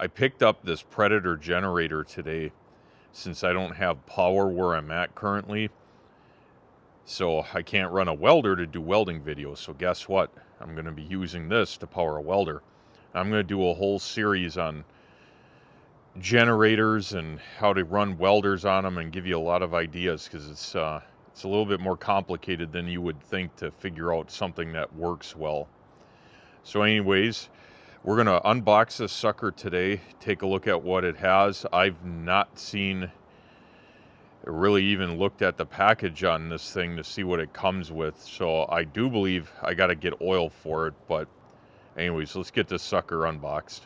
I picked up this Predator generator today since I don't have power where I'm at currently. So I can't run a welder to do welding videos. So guess what? I'm going to be using this to power a welder. I'm going to do a whole series on generators and how to run welders on them and give you a lot of ideas, because it's a little bit more complicated than you would think to figure out something that works well. So anyways, we're going to unbox this sucker today, take a look at what it has. I've not seen, really even looked at the package on this thing to see what it comes with. So I do believe I got to get oil for it, but anyways, let's get this sucker unboxed.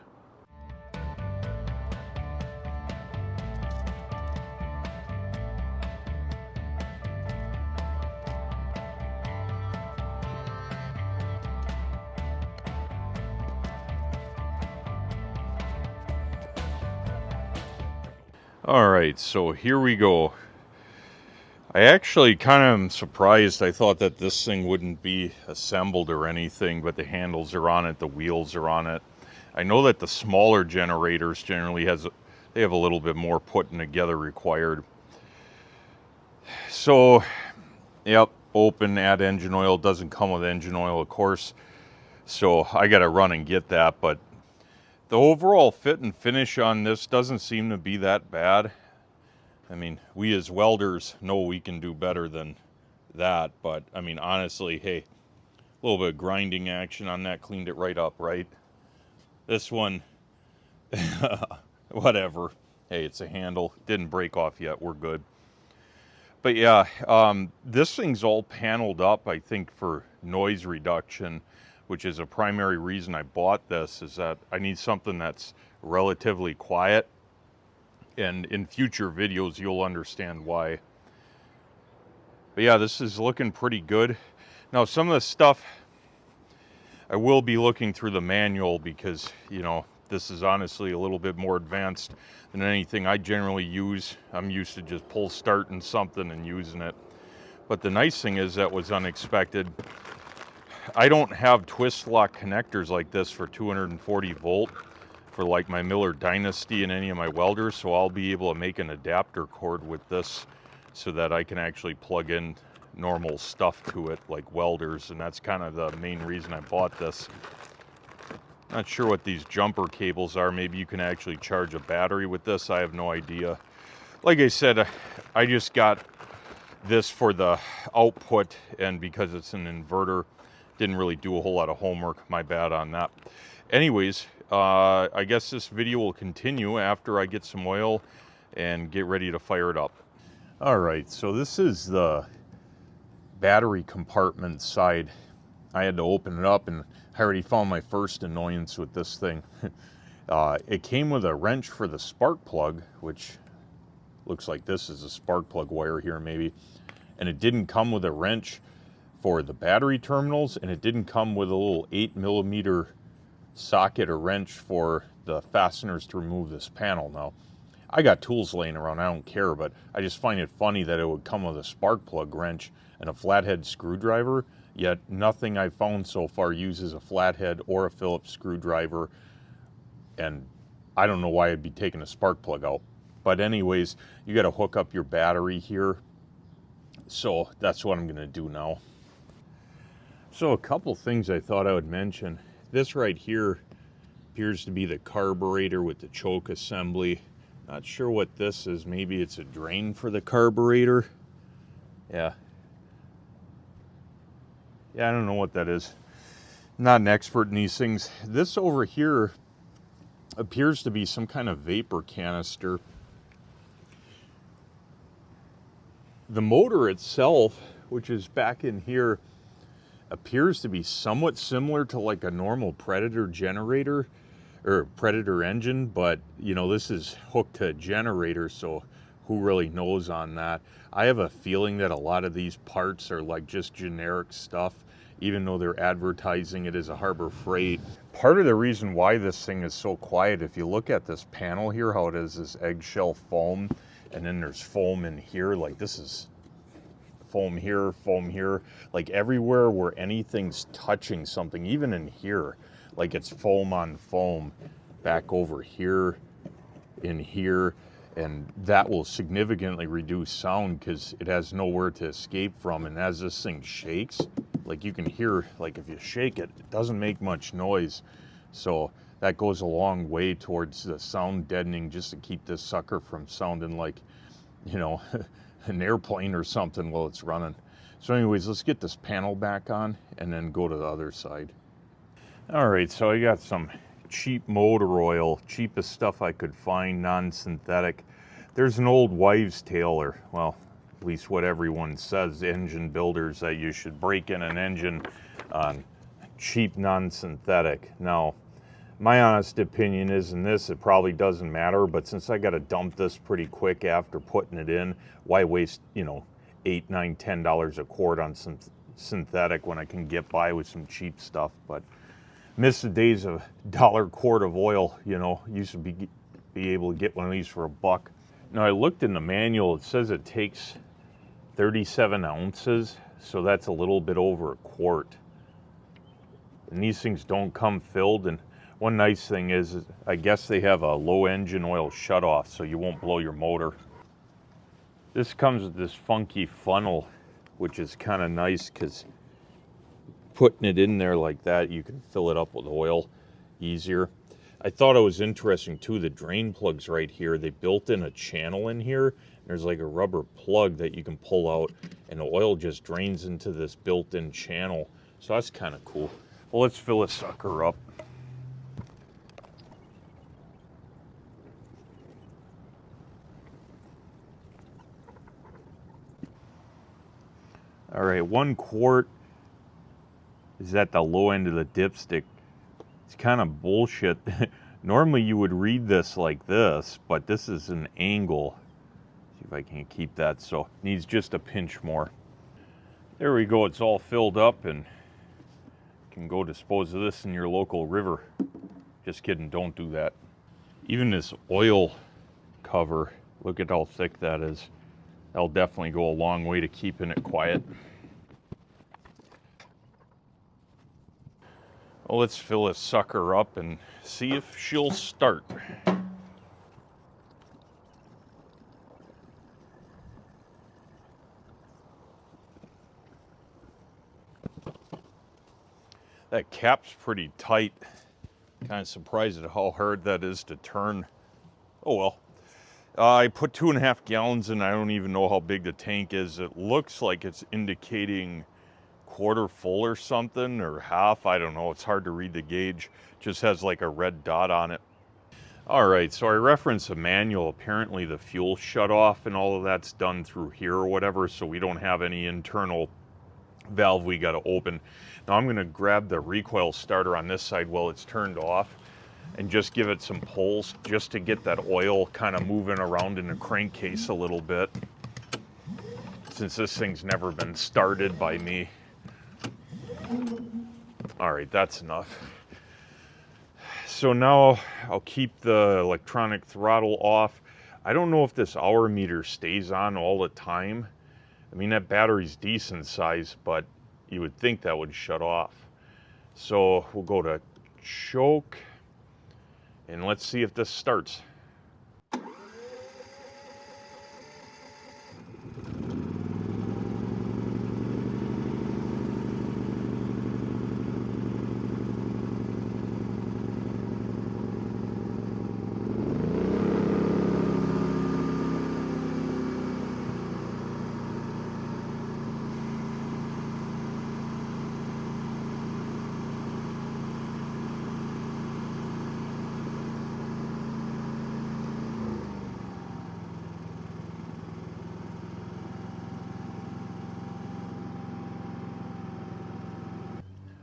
All right, so here we go. I actually kind of am surprised. I thought that this thing wouldn't be assembled or anything, but the handles are on it, the wheels are on it. I know that the smaller generators generally they have a little bit more putting together required. So, yep, open, add engine oil. Doesn't come with engine oil, of course. So I got to run and get that, but the overall fit and finish on this doesn't seem to be that bad. I mean, we as welders know we can do better than that, but I mean, honestly, hey, a little bit of grinding action on that cleaned it right up, right? This one, whatever. Hey, it's a handle. Didn't break off yet. We're good. But yeah, this thing's all paneled up, I think, for noise reduction, which is a primary reason I bought this, is that I need something that's relatively quiet. And in future videos, you'll understand why. But yeah, this is looking pretty good. Now, some of the stuff, I will be looking through the manual because, you know, this is honestly a little bit more advanced than anything I generally use. I'm used to just pull starting something and using it. But the nice thing is that was unexpected. I don't have twist lock connectors like this for 240 volt for like my Miller Dynasty and any of my welders, so I'll be able to make an adapter cord with this so that I can actually plug in normal stuff to it like welders, and that's kind of the main reason I bought this. Not sure what these jumper cables are. Maybe you can actually charge a battery with this. I have no idea. Like I said, I just got this for the output, and because it's an inverter, didn't really do a whole lot of homework. My bad on that. Anyways, I guess this video will continue after I get some oil and get ready to fire it up. All right, so this is the battery compartment side. I had to open it up, and I already found my first annoyance with this thing. It came with a wrench for the spark plug, which looks like this is a spark plug wire here maybe. And it didn't come with a wrench for the battery terminals, and it didn't come with a little 8mm socket or wrench for the fasteners to remove this panel. Now, I got tools laying around, I don't care, but I just find it funny that it would come with a spark plug wrench and a flathead screwdriver, yet nothing I've found so far uses a flathead or a Phillips screwdriver, and I don't know why I'd be taking a spark plug out. But anyways, you got to hook up your battery here, so that's what I'm going to do now. So a couple things I thought I would mention. This right here appears to be the carburetor with the choke assembly. Not sure what this is. Maybe it's a drain for the carburetor. Yeah, I don't know what that is. Not an expert in these things. This over here appears to be some kind of vapor canister. The motor itself, which is back in here, appears to be somewhat similar to like a normal Predator generator or Predator engine, but you know, this is hooked to a generator, so who really knows on that. I have a feeling that a lot of these parts are like just generic stuff, even though they're advertising it as a Harbor Freight. Part of the reason why this thing is so quiet, if you look at this panel here, how it is this eggshell foam, and then there's foam in here, like this is foam here, like everywhere where anything's touching something, even in here, like it's foam on foam. back over here, in here, and that will significantly reduce sound because it has nowhere to escape from. And as this thing shakes, like you can hear, like if you shake it, it doesn't make much noise. So that goes a long way towards the sound deadening, just to keep this sucker from sounding like, you know, an airplane or something while it's running. So anyways, let's get this panel back on and then go to the other side. All right, so I got some cheap motor oil, cheapest stuff I could find, non-synthetic. There's an old wives' tale, or well, at least what everyone says, engine builders, that you should break in an engine on cheap non-synthetic. Now, my honest opinion is in this, it probably doesn't matter, but since I got to dump this pretty quick after putting it in, why waste, you know, $8, $9, $10 a quart on some synthetic when I can get by with some cheap stuff? But miss the days of $1 quart of oil, you know. Used to be able to get one of these for $1. Now I looked in the manual, it says it takes 37 ounces, so that's a little bit over a quart. And these things don't come filled. And one nice thing is I guess they have a low engine oil shutoff, so you won't blow your motor. This comes with this funky funnel, which is kind of nice because putting it in there like that, you can fill it up with oil easier. I thought it was interesting too, the drain plugs right here, they built in a channel in here. There's like a rubber plug that you can pull out and the oil just drains into this built-in channel. So that's kind of cool. Well, let's fill this sucker up. All right, 1 quart is at the low end of the dipstick. It's kind of bullshit. Normally you would read this like this, but this is an angle. See if I can keep that, so it needs just a pinch more. There we go, it's all filled up and you can go dispose of this in your local river. Just kidding, don't do that. Even this oil cover, look at how thick that is. That'll definitely go a long way to keeping it quiet. Well, let's fill this sucker up and see if she'll start. That cap's pretty tight. Kind of surprised at how hard that is to turn. Oh well. I put 2.5 gallons in. I don't even know how big the tank is. It looks like it's indicating quarter full or something, or half. I don't know. It's hard to read the gauge. Just has like a red dot on it. All right, so I referenced a manual. Apparently the fuel shut off and all of that's done through here or whatever, so we don't have any internal valve we got to open. Now I'm going to grab the recoil starter on this side while it's turned off and just give it some pulls just to get that oil kind of moving around in the crankcase a little bit, since this thing's never been started by me. All right, that's enough. So now I'll keep the electronic throttle off. I don't know if this hour meter stays on all the time. I mean, that battery's decent size, but you would think that would shut off. So we'll go to choke and let's see if this starts.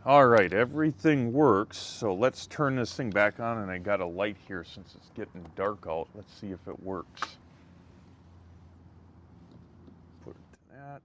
All right, everything works, so let's turn this thing back on, and I got a light here since it's getting dark out. Let's see if it works. Put it to that.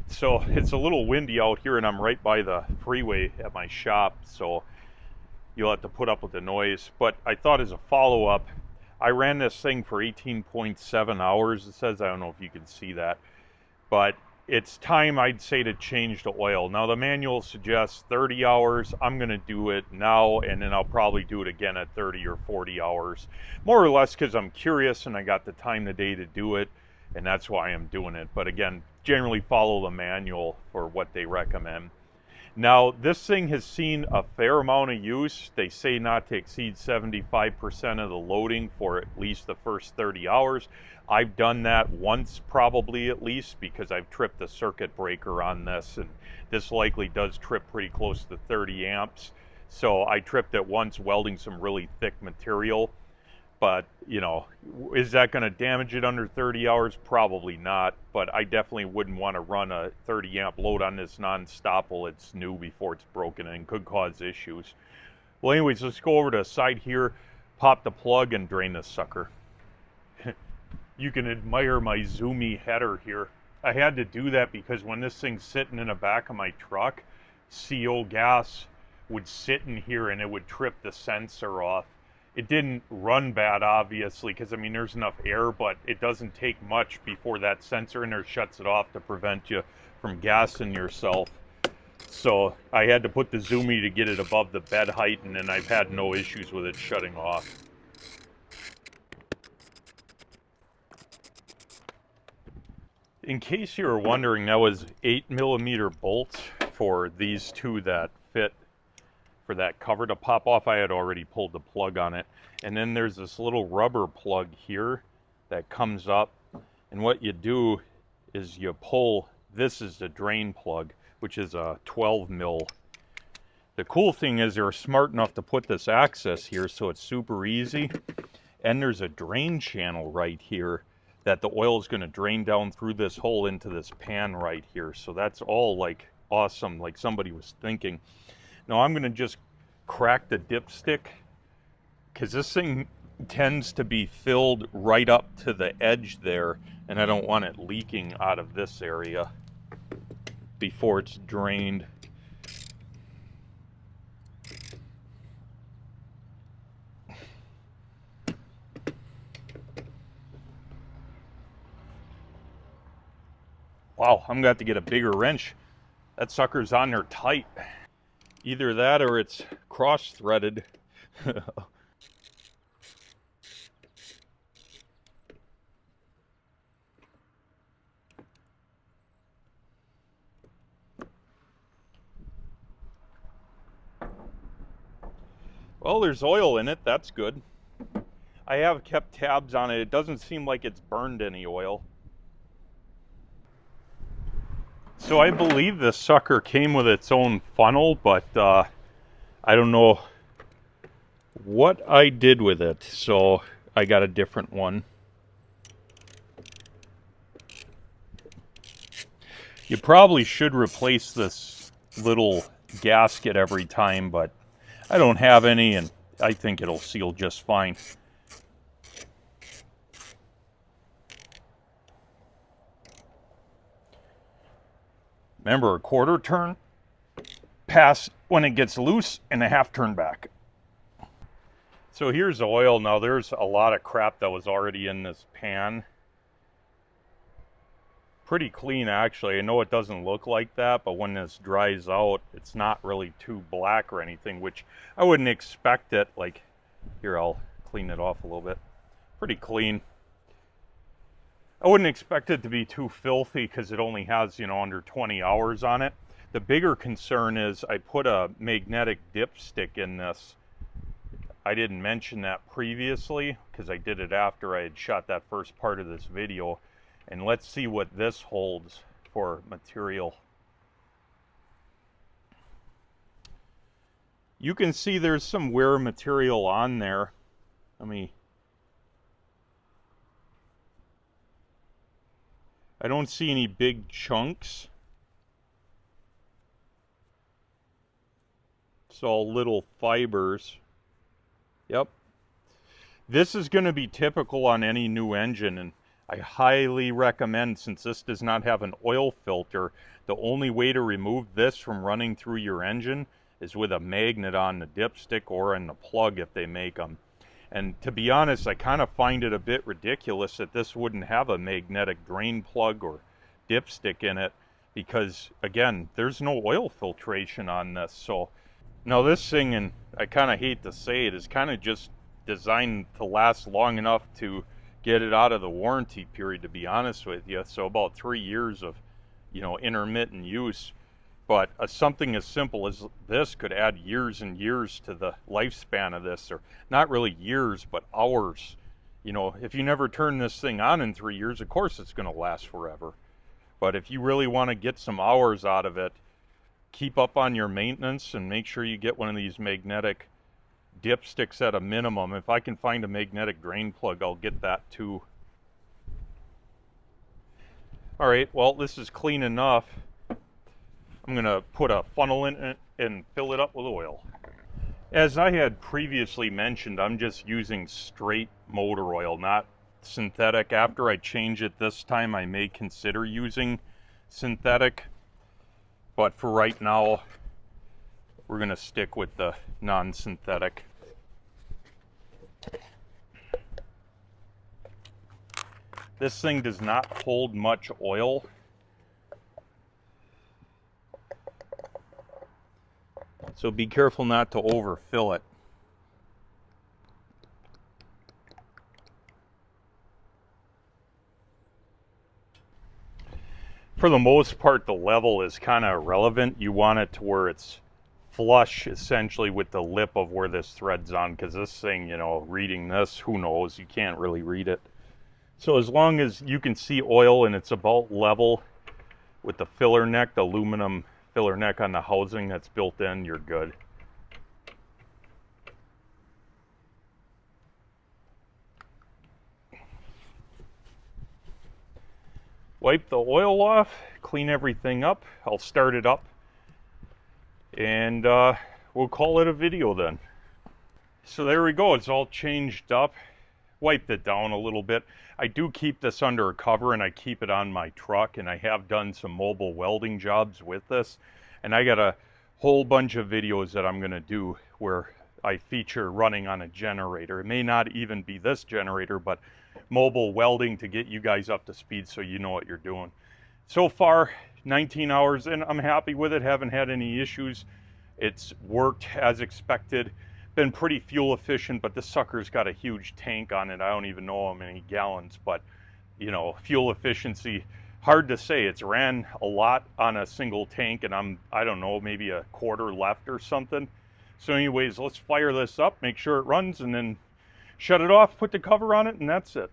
So it's a little windy out here, and I'm right by the freeway at my shop, so you'll have to put up with the noise. But I thought as a follow-up, I ran this thing for 18.7 hours. It says, I don't know if you can see that, but it's time, I'd say, to change the oil. Now the manual suggests 30 hours. I'm going to do it now, and then I'll probably do it again at 30 or 40 hours. More or less because I'm curious and I got the time today to do it, and that's why I'm doing it. But again, generally follow the manual for what they recommend. Now, this thing has seen a fair amount of use. They say not to exceed 75% of the loading for at least the first 30 hours. I've done that once, probably at least, because I've tripped the circuit breaker on this, and this likely does trip pretty close to 30 amps. So I tripped it once welding some really thick material. But, you know, is that going to damage it under 30 hours? Probably not, but I definitely wouldn't want to run a 30 amp load on this non-stop while it's new before it's broken and could cause issues. Well, anyways, let's go over to the side here, pop the plug, and drain this sucker. You can admire my zoomy header here. I had to do that because when this thing's sitting in the back of my truck, CO gas would sit in here and it would trip the sensor off. It didn't run bad, obviously, because, I mean, there's enough air, but it doesn't take much before that sensor in there shuts it off to prevent you from gassing yourself. So I had to put the Zoomy to get it above the bed height, and then I've had no issues with it shutting off. In case you were wondering, that was 8mm bolts for these two that fit for that cover to pop off. I had already pulled the plug on it. And then there's this little rubber plug here that comes up, and what you do is you pull, this is the drain plug, which is a 12mm. The cool thing is they're smart enough to put this access here so it's super easy, and there's a drain channel right here that the oil is going to drain down through this hole into this pan right here. So that's all like awesome, like somebody was thinking. Now I'm going to just crack the dipstick because this thing tends to be filled right up to the edge there, and I don't want it leaking out of this area before it's drained. Wow, I'm going to have to get a bigger wrench. That sucker's on there tight. Either that or it's cross-threaded. Well, there's oil in it. That's good. I have kept tabs on it. It doesn't seem like it's burned any oil. So I believe this sucker came with its own funnel, but I don't know what I did with it, so I got a different one. You probably should replace this little gasket every time, but I don't have any, and I think it'll seal just fine. Remember, a quarter turn pass when it gets loose and a half turn back. So here's the oil. Now there's a lot of crap that was already in this pan. Pretty clean, actually. I know it doesn't look like that, but when this dries out, it's not really too black or anything, which I wouldn't expect it. Like, here, I'll clean it off a little bit. Pretty clean. I wouldn't expect it to be too filthy because it only has, you know, under 20 hours on it. The bigger concern is I put a magnetic dipstick in this. I didn't mention that previously because I did it after I had shot that first part of this video. And let's see what this holds for material. You can see there's some wear material on there. I don't see any big chunks. It's all little fibers. Yep. This is going to be typical on any new engine, and I highly recommend, since this does not have an oil filter, the only way to remove this from running through your engine is with a magnet on the dipstick or in the plug if they make them. And to be honest, I kind of find it a bit ridiculous that this wouldn't have a magnetic drain plug or dipstick in it, because again, there's no oil filtration on this. So now this thing, and I kind of hate to say it, is kind of just designed to last long enough to get it out of the warranty period, to be honest with you. So about 3 years of, you know, intermittent use. But something as simple as this could add years and years to the lifespan of this, or not really years, but hours. You know, if you never turn this thing on in 3 years, of course it's going to last forever. But if you really want to get some hours out of it, keep up on your maintenance and make sure you get one of these magnetic dipsticks at a minimum. If I can find a magnetic drain plug, I'll get that too. All right, well, this is clean enough. I'm gonna put a funnel in it and fill it up with oil. As I had previously mentioned, I'm just using straight motor oil, not synthetic. After I change it this time, I may consider using synthetic, but for right now, we're gonna stick with the non-synthetic. This thing does not hold much oil. So be careful not to overfill it. For the most part, the level is kind of irrelevant. You want it to where it's flush essentially with the lip of where this thread's on, because this thing, you know, reading this, who knows, you can't really read it. So as long as you can see oil and it's about level with the filler neck, the aluminum filler neck on the housing that's built in, you're good. Wipe the oil off, clean everything up. I'll start it up, and we'll call it a video then. So there we go, it's all changed up. Wiped it down a little bit. I do keep this under a cover and I keep it on my truck, and I have done some mobile welding jobs with this, and I got a whole bunch of videos that I'm gonna do where I feature running on a generator. It may not even be this generator, but mobile welding to get you guys up to speed so you know what you're doing. So far, 19 hours in, I'm happy with it, haven't had any issues. It's worked as expected. Been pretty fuel efficient, but this sucker's got a huge tank on it. I don't even know how many gallons, but you know, fuel efficiency, hard to say. It's ran a lot on a single tank, and I don't know, maybe a quarter left or something. So anyways, let's fire this up, make sure it runs, and then shut it off, put the cover on it, and that's it.